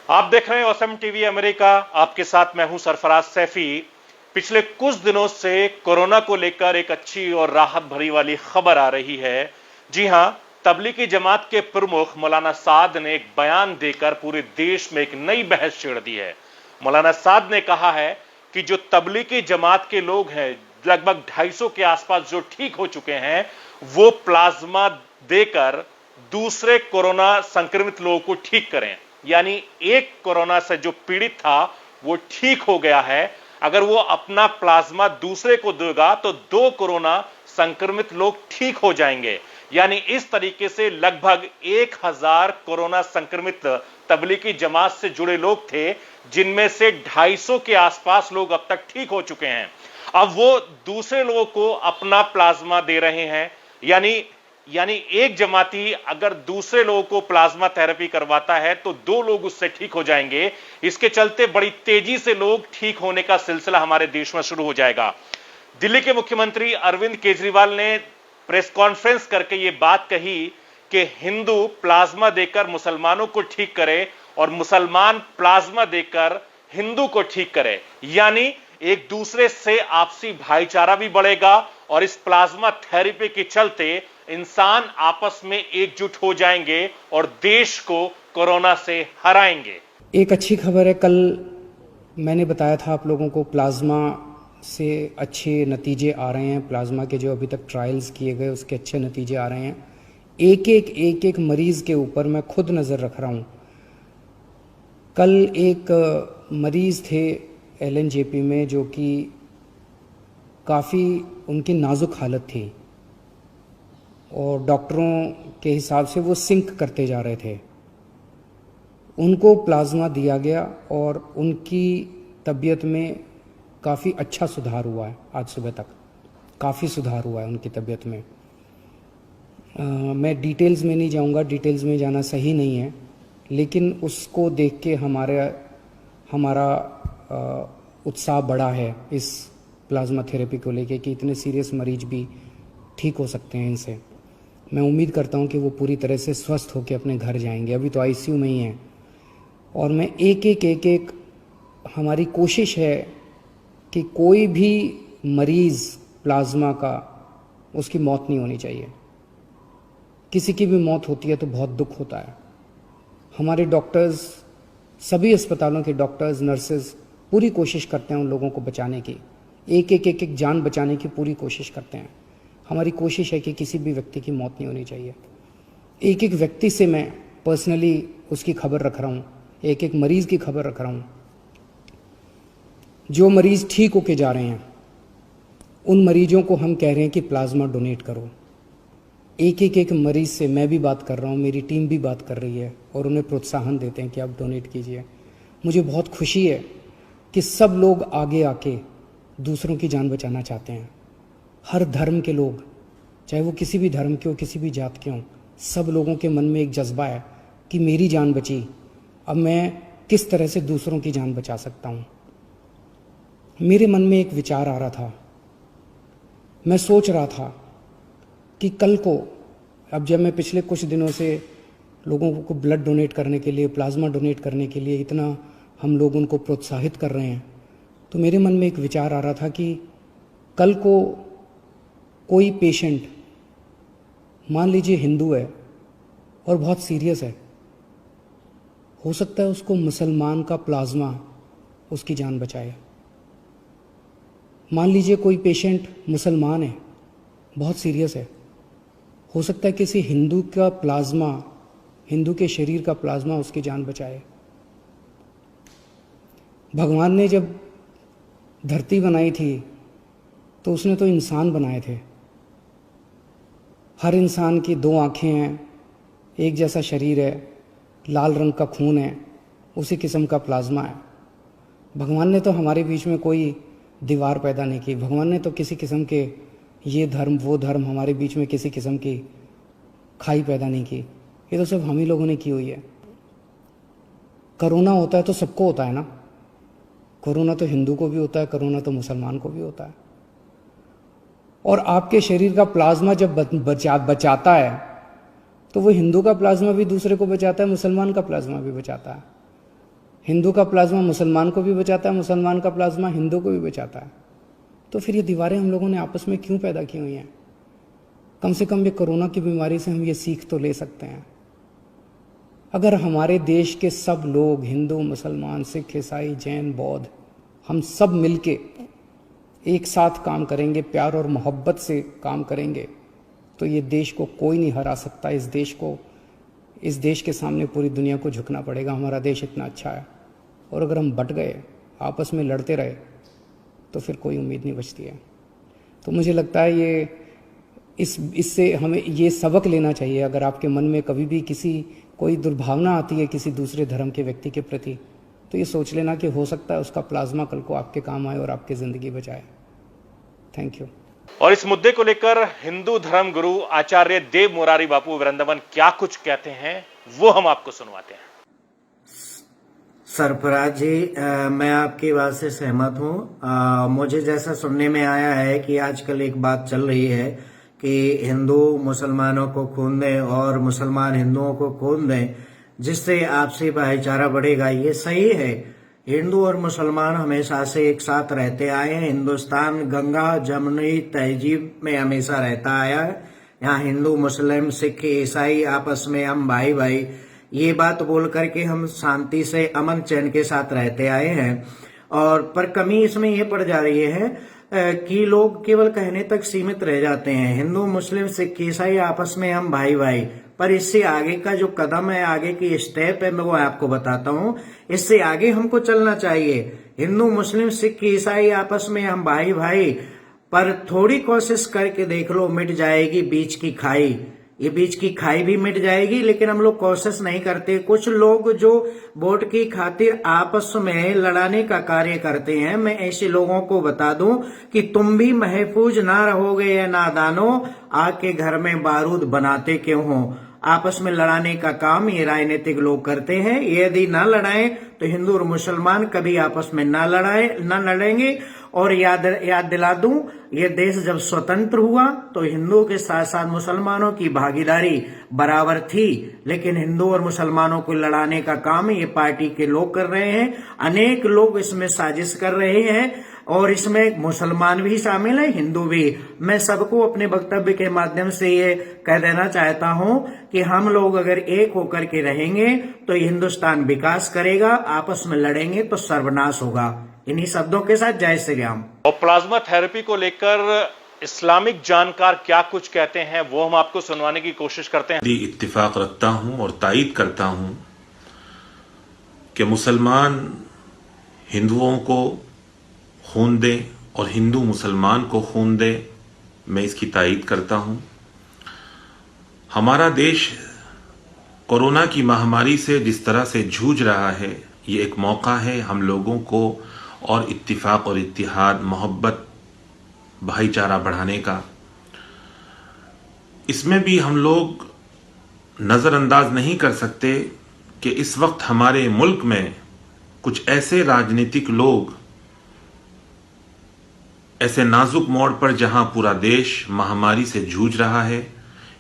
आप देख रहे हैं OSM टीवी अमेरिका। आपके साथ मैं हूं सरफराज सैफी। पिछले कुछ दिनों से कोरोना को लेकर एक अच्छी और राहत भरी वाली खबर आ रही है। जी हां, तबलीगी जमात के प्रमुख मौलाना साद ने एक बयान देकर पूरे देश में एक नई बहस छेड़ दी है। मौलाना साद ने कहा है कि जो तबलीगी जमात के लोग हैं, लगभग 250 के आसपास जो ठीक हो चुके हैं, वो प्लाज्मा देकर दूसरे कोरोना संक्रमित लोगों को ठीक करें। यानी एक कोरोना से जो पीड़ित था वो ठीक हो गया है, अगर वो अपना प्लाज्मा दूसरे को देगा तो 2 कोरोना संक्रमित लोग ठीक हो जाएंगे। यानी इस तरीके से लगभग 1000 कोरोना संक्रमित तबलीगी जमात से जुड़े लोग थे, जिनमें से 250 के आसपास लोग अब तक ठीक हो चुके हैं। अब वो दूसरे लोगों को अपना प्लाज्मा दे रहे हैं। यानी एक जमाती अगर दूसरे लोगों को प्लाज्मा थेरेपी करवाता है तो 2 लोग उससे ठीक हो जाएंगे। इसके चलते बड़ी तेजी से लोग ठीक होने का सिलसिला हमारे देश में शुरू हो जाएगा। दिल्ली के मुख्यमंत्री अरविंद केजरीवाल ने प्रेस कॉन्फ्रेंस करके यह बात कही कि हिंदू प्लाज्मा देकर मुसलमानों को ठीक करे और मुसलमान प्लाज्मा देकर हिंदू को ठीक करे। यानी एक दूसरे से आपसी भाईचारा भी बढ़ेगा और इस प्लाज्मा थेरेपी के चलते इंसान आपस में एकजुट हो जाएंगे और देश को कोरोना से हराएंगे। एक अच्छी खबर है, कल मैंने बताया था आप लोगों को प्लाज्मा से अच्छे नतीजे आ रहे हैं। प्लाज्मा के जो अभी तक ट्रायल्स किए गए उसके अच्छे नतीजे आ रहे हैं। एक एक मरीज के ऊपर मैं खुद नज़र रख रहा हूँ। कल एक मरीज थे LNJP में जो कि काफ़ी उनकी नाजुक हालत थी और डॉक्टरों के हिसाब से वो सिंक करते जा रहे थे। उनको प्लाज्मा दिया गया और उनकी तबीयत में काफ़ी अच्छा सुधार हुआ है। आज सुबह तक काफ़ी सुधार हुआ है उनकी तबीयत में। मैं डिटेल्स में नहीं जाऊंगा, डिटेल्स में जाना सही नहीं है, लेकिन उसको देख के हमारा उत्साह बढ़ा है इस प्लाज्मा थेरेपी को लेके कि इतने सीरियस मरीज भी ठीक हो सकते हैं इनसे। मैं उम्मीद करता हूं कि वो पूरी तरह से स्वस्थ होकर अपने घर जाएंगे। अभी तो ICU में ही हैं और मैं एक हमारी कोशिश है कि कोई भी मरीज़ प्लाज्मा का उसकी मौत नहीं होनी चाहिए। किसी की भी मौत होती है तो बहुत दुख होता है। हमारे डॉक्टर्स, सभी अस्पतालों के डॉक्टर्स, नर्सेज पूरी कोशिश करते हैं उन लोगों को बचाने की। एक जान बचाने की पूरी कोशिश करते हैं। हमारी कोशिश है कि किसी भी व्यक्ति की मौत नहीं होनी चाहिए। एक व्यक्ति से मैं पर्सनली उसकी खबर रख रहा हूँ, एक मरीज़ की खबर रख रहा हूँ। जो मरीज़ ठीक होके जा रहे हैं उन मरीजों को हम कह रहे हैं कि प्लाज्मा डोनेट करो। एक मरीज़ से मैं भी बात कर रहा हूँ, मेरी टीम भी बात कर रही है और उन्हें प्रोत्साहन देते हैं कि आप डोनेट कीजिए। मुझे बहुत खुशी है कि सब लोग आगे आके दूसरों की जान बचाना चाहते हैं। हर धर्म के लोग, चाहे वो किसी भी धर्म के हो, किसी भी जात के हों, सब लोगों के मन में एक जज्बा है कि मेरी जान बची, अब मैं किस तरह से दूसरों की जान बचा सकता हूँ। मेरे मन में एक विचार आ रहा था। मैं सोच रहा था कि कल को, अब जब मैं पिछले कुछ दिनों से लोगों को ब्लड डोनेट करने के लिए, प्लाज्मा डोनेट करने के लिए इतना हम लोग उनको प्रोत्साहित कर रहे हैं, तो मेरे मन में एक विचार आ रहा था कि कल को कोई पेशेंट, मान लीजिए हिंदू है और बहुत सीरियस है, हो सकता है उसको मुसलमान का प्लाज्मा उसकी जान बचाए। मान लीजिए कोई पेशेंट मुसलमान है, बहुत सीरियस है, हो सकता है किसी हिंदू का प्लाज्मा, हिंदू के शरीर का प्लाज्मा उसकी जान बचाए। भगवान ने जब धरती बनाई थी तो उसने तो इंसान बनाए थे। हर इंसान की 2 आँखें हैं, एक जैसा शरीर है, लाल रंग का खून है, उसी किस्म का प्लाज्मा है। भगवान ने तो हमारे बीच में कोई दीवार पैदा नहीं की। भगवान ने तो किसी किस्म के ये धर्म वो धर्म हमारे बीच में किसी किस्म की खाई पैदा नहीं की। ये तो सिर्फ हम ही लोगों ने की हुई है। कोरोना होता है तो सबको होता है ना। कोरोना तो हिंदू को भी होता है, कोरोना तो मुसलमान को भी होता है। और आपके शरीर का प्लाज्मा जब बचाता है तो वो हिंदू का प्लाज्मा भी दूसरे को बचाता है, मुसलमान का प्लाज्मा भी बचाता है। हिंदू का प्लाज्मा मुसलमान को भी बचाता है, मुसलमान का प्लाज्मा हिंदू को भी बचाता है। तो फिर ये दीवारें हम लोगों ने आपस में क्यों पैदा की हुई हैं? कम से कम ये कोरोना की बीमारी से हम ये सीख तो ले सकते हैं। अगर हमारे देश के सब लोग, हिंदू, मुसलमान, सिख, ईसाई, जैन, बौद्ध, हम सब मिलके एक साथ काम करेंगे, प्यार और मोहब्बत से काम करेंगे, तो ये देश को कोई नहीं हरा सकता। इस देश के सामने पूरी दुनिया को झुकना पड़ेगा। हमारा देश इतना अच्छा है, और अगर हम बट गए, आपस में लड़ते रहे, तो फिर कोई उम्मीद नहीं बचती है। तो मुझे लगता है इससे हमें ये सबक लेना चाहिए। अगर आपके मन में कभी भी कोई दुर्भावना आती है किसी दूसरे धर्म के व्यक्ति के प्रति, तो ये सोच लेना कि हो सकता है उसका प्लाज्मा कल को आपके काम आए और आपकी ज़िंदगी बचाए। Thank you. और इस मुद्दे को लेकर हिंदू धर्म गुरु आचार्य देव मुरारी बापू वृंदावन क्या कुछ कहते हैं, वो हम आपको सुनवाते हैं। सरफराज जी, मैं आपकी बात से सहमत हूँ। मुझे जैसा सुनने में आया है कि आजकल एक बात चल रही है कि हिंदू मुसलमानों को खून दें और मुसलमान हिंदुओं को खून दें, जिससे आपसी भाईचारा बढ़ेगा। ये सही है। हिंदू और मुसलमान हमेशा से एक साथ रहते आए हैं। हिंदुस्तान गंगा जमुनी तहजीब में हमेशा रहता आया है। यहाँ हिंदू, मुस्लिम, सिख, ईसाई आपस में हम भाई भाई, ये बात बोल करके हम शांति से, अमन चैन के साथ रहते आए हैं। और पर कमी इसमें ये पड़ जा रही है कि लोग केवल कहने तक सीमित रह जाते हैं। हिंदू, मुस्लिम, सिख, ईसाई आपस में हम भाई भाई, पर इससे आगे का जो कदम है, आगे की स्टेप है, मैं वो आपको बताता हूँ। इससे आगे हमको चलना चाहिए। हिंदू, मुस्लिम, सिख, ईसाई आपस में हम भाई भाई, पर थोड़ी कोशिश करके देख लो, मिट जाएगी बीच की खाई। ये बीच की खाई भी मिट जाएगी, लेकिन हम लोग कोशिश नहीं करते। कुछ लोग जो वोट की खातिर आपस में लड़ाने का कार्य करते हैं, मैं ऐसे लोगों को बता दूं कि तुम भी महफूज ना रहोगे या नादानो, आके घर में बारूद बनाते क्यों हो। आपस में लड़ाने का काम ये राजनीतिक लोग करते हैं। यदि ना लड़ाएं तो हिंदू और मुसलमान कभी आपस में ना लड़ेंगे। और याद दिला दूं, ये देश जब स्वतंत्र हुआ तो हिंदुओं के साथ साथ मुसलमानों की भागीदारी बराबर थी, लेकिन हिंदू और मुसलमानों को लड़ाने का काम ये पार्टी के लोग कर रहे हैं। अनेक लोग इसमें साजिश कर रहे हैं, और इसमें मुसलमान भी शामिल है, हिंदू भी। मैं सबको अपने वक्तव्य के माध्यम से ये कह देना चाहता हूं कि हम लोग अगर एक होकर के रहेंगे तो हिंदुस्तान विकास करेगा। आपस में लड़ेंगे तो सर्वनाश होगा। इन्हीं शब्दों के साथ जय श्री राम। और प्लाज्मा थेरेपी को लेकर इस्लामिक जानकार क्या कुछ कहते हैं, वो हम आपको सुनवाने की कोशिश करते हैं। इत्तिफाक रखता हूं और तायीद करता हूं कि मुसलमान हिंदुओं को खून दे और हिंदू मुसलमान को खून दे, मैं इसकी तायीद करता हूं। हमारा देश कोरोना की महामारी से जिस तरह से जूझ रहा है, ये एक मौका है हम लोगों को और इत्तिफाक और इत्तिहाद, मोहब्बत, भाईचारा बढ़ाने का। इसमें भी हम लोग नज़रअंदाज नहीं कर सकते कि इस वक्त हमारे मुल्क में कुछ ऐसे राजनीतिक लोग ऐसे नाजुक मोड़ पर, जहां पूरा देश महामारी से जूझ रहा है,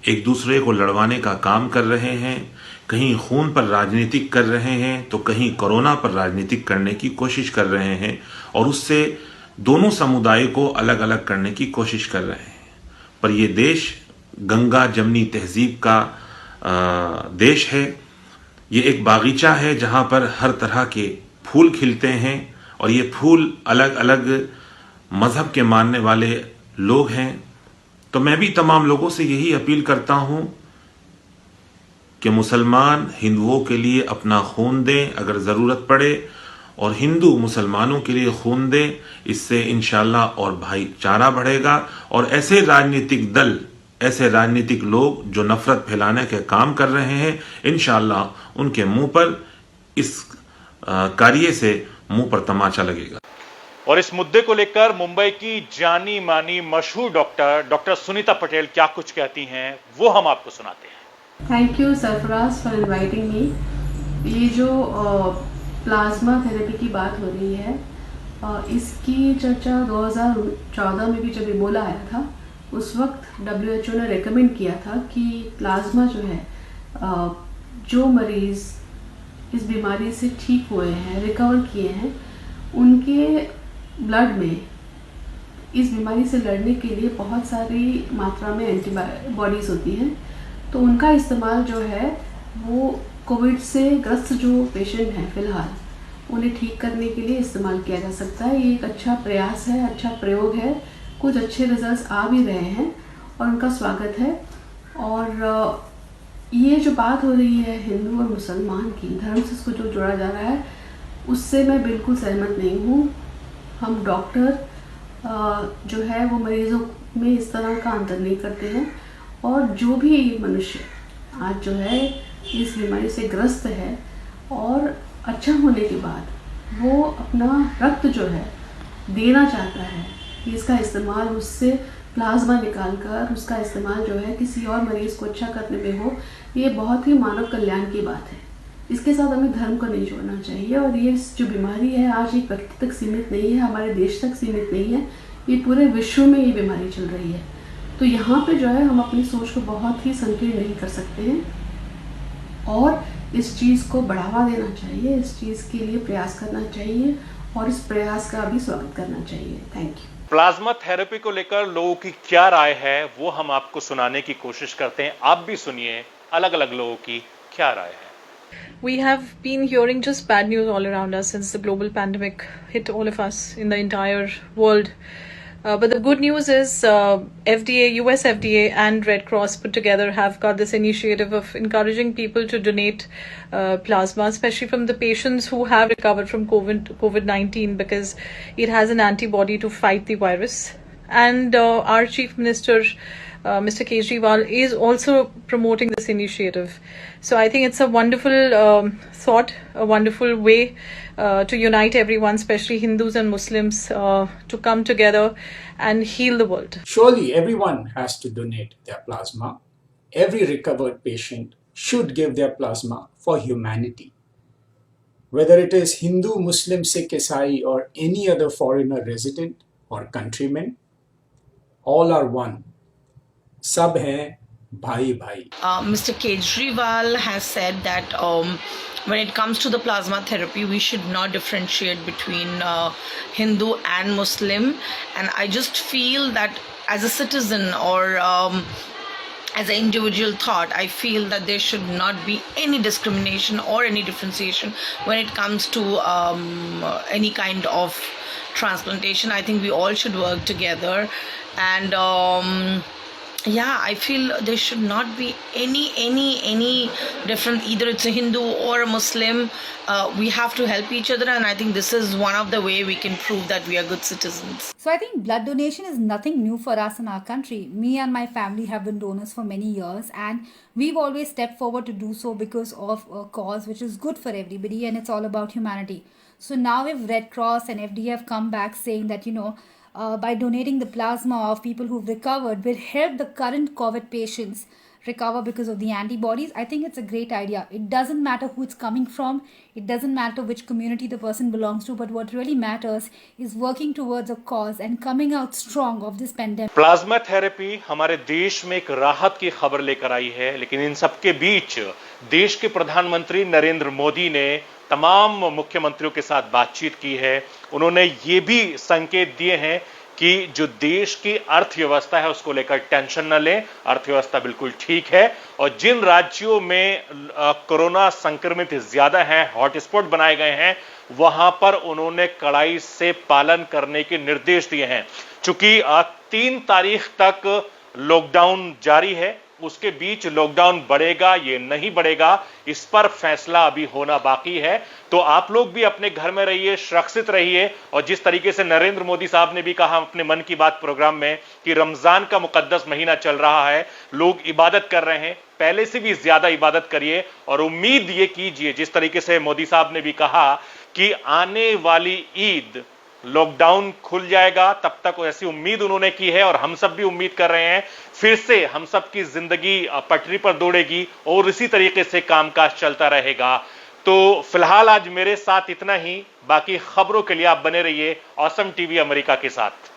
एक दूसरे को लड़वाने का काम कर रहे हैं। कहीं खून पर राजनीतिक कर रहे हैं तो कहीं कोरोना पर राजनीतिक करने की कोशिश कर रहे हैं, और उससे दोनों समुदाय को अलग अलग करने की कोशिश कर रहे हैं। पर यह देश गंगा जमनी तहजीब का देश है। ये एक बागीचा है जहां पर हर तरह के फूल खिलते हैं, और ये फूल अलग अलग मजहब के मानने वाले लोग हैं। तो मैं भी तमाम लोगों से यही अपील करता हूं कि मुसलमान हिंदुओं के लिए अपना खून दें अगर ज़रूरत पड़े, और हिंदू मुसलमानों के लिए खून दें। इससे इंशाअल्लाह और भाईचारा बढ़ेगा, और ऐसे राजनीतिक दल, ऐसे राजनीतिक लोग जो नफरत फैलाने के काम कर रहे हैं, इंशाअल्लाह उनके मुंह पर इस कार्य से मुंह पर तमाचा लगेगा। और इस मुद्दे को लेकर मुंबई की जानी मानी मशहूर डॉक्टर सुनीता पटेल क्या कुछ कहती हैं, वो हम आपको सुनाते हैं। Thank you Sarfaraz for inviting me. ये जो प्लाज्मा थेरेपी की बात हो रही है, इसकी चर्चा 2014 में भी जब इबोला आया था, उस वक्त WHO ने रेकमेंड किया था कि प्लाज्मा जो है, जो मरीज इस बीमारी से ठीक हुए हैं, रिकवर किए हैं, उनके ब्लड में इस बीमारी से लड़ने के लिए बहुत सारी मात्रा में एंटीबॉडीज़ होती हैं। तो उनका इस्तेमाल जो है वो कोविड से ग्रस्त जो पेशेंट हैं फ़िलहाल उन्हें ठीक करने के लिए इस्तेमाल किया जा सकता है। ये एक अच्छा प्रयास है, अच्छा प्रयोग है, कुछ अच्छे रिजल्ट्स आ भी रहे हैं और उनका स्वागत है। और ये जो बात हो रही है हिंदू और मुसलमान की, धर्म से इसको जो जोड़ा जा रहा है, उससे मैं बिल्कुल सहमत नहीं हूँ। हम डॉक्टर जो है वो मरीज़ों में इस तरह का अंतर नहीं करते हैं और जो भी मनुष्य आज जो है इस बीमारी से ग्रस्त है और अच्छा होने के बाद वो अपना रक्त जो है देना चाहता है, इसका इस्तेमाल उससे प्लाज्मा निकाल कर उसका इस्तेमाल जो है किसी और मरीज़ को अच्छा करने में हो, ये बहुत ही मानव कल्याण की बात है। इसके साथ हमें धर्म को नहीं जोड़ना चाहिए। और ये जो बीमारी है आज एक व्यक्ति तक सीमित नहीं है, हमारे देश तक सीमित नहीं है, ये पूरे विश्व में ये बीमारी चल रही है। तो यहाँ पे जो है हम अपनी सोच को बहुत ही संकीर्ण नहीं कर सकते हैं और इस चीज़ को बढ़ावा देना चाहिए, इस चीज़ के लिए प्रयास करना चाहिए और इस प्रयास का भी स्वागत करना चाहिए। Thank you. प्लाज्मा थेरेपी को लेकर लोगों की क्या राय है वो हम आपको सुनाने की कोशिश करते हैं। आप भी सुनिए अलग अलग लोगों की क्या राय है। We have been hearing just bad news all around us since the global pandemic hit all of us in the entire world. But the good news is FDA, US FDA and Red Cross put together have got this initiative of encouraging people to donate plasma, especially from the patients who have recovered from COVID-19 because it has an antibody to fight the virus. And our Chief Minister, Mr. Kejriwal, is also promoting this initiative. So I think it's a wonderful thought, a wonderful way to unite everyone, especially Hindus and Muslims, to come together and heal the world. Surely everyone has to donate their plasma. Every recovered patient should give their plasma for humanity. Whether it is Hindu, Muslim, Sikh, Isai, or any other foreigner resident or countryman, all are one. Sab hai bhai bhai. Mr. Kejriwal has said that when it comes to the plasma therapy, we should not differentiate between Hindu and Muslim. And I just feel that as a citizen or as an individual thought, I feel that there should not be any discrimination or any differentiation when it comes to any kind of transplantation. I think we all should work together. And yeah, I feel there should not be any different, either it's a Hindu or a Muslim. We have to help each other, and I think this is one of the way we can prove that we are good citizens. So I think blood donation is nothing new for us in our country. Me and my family have been donors for many years, and we've always stepped forward to do so because of a cause which is good for everybody, and it's all about humanity. So now if Red Cross and FDA have come back saying that, by donating the plasma of people who've recovered will help the current COVID patients recover because of the antibodies, I think it's a great idea. It doesn't matter who it's coming from, it doesn't matter which community the person belongs to, but what really matters is working towards a cause and coming out strong of this pandemic. Plasma therapy हमारे देश में एक राहत की खबर लेकर आई है, लेकिन इन सबके बीच देश के प्रधानमंत्री नरेंद्र मोदी ने तमाम मुख्यमंत्रियों के साथ बातचीत की है। उन्होंने ये भी संकेत दिए हैं कि जो देश की अर्थव्यवस्था है उसको लेकर टेंशन न लें, अर्थव्यवस्था बिल्कुल ठीक है। और जिन राज्यों में कोरोना संक्रमित ज्यादा हैं, हॉटस्पॉट बनाए गए हैं, वहां पर उन्होंने कड़ाई से पालन करने के निर्देश दिए हैं। चूंकि 3 तारीख तक लॉकडाउन जारी है, उसके बीच लॉकडाउन बढ़ेगा ये नहीं बढ़ेगा, इस पर फैसला अभी होना बाकी है। तो आप लोग भी अपने घर में रहिए, सुरक्षित रहिए। और जिस तरीके से नरेंद्र मोदी साहब ने भी कहा अपने मन की बात प्रोग्राम में कि रमजान का मुकद्दस महीना चल रहा है, लोग इबादत कर रहे हैं, पहले से भी ज्यादा इबादत करिए। और उम्मीद ये कीजिए, जिस तरीके से मोदी साहब ने भी कहा कि आने वाली ईद लॉकडाउन खुल जाएगा, तब तक ऐसी उम्मीद उन्होंने की है और हम सब भी उम्मीद कर रहे हैं फिर से हम सब की जिंदगी पटरी पर दौड़ेगी और इसी तरीके से कामकाज चलता रहेगा। तो फिलहाल आज मेरे साथ इतना ही, बाकी खबरों के लिए आप बने रहिए ऑसम टीवी अमेरिका के साथ।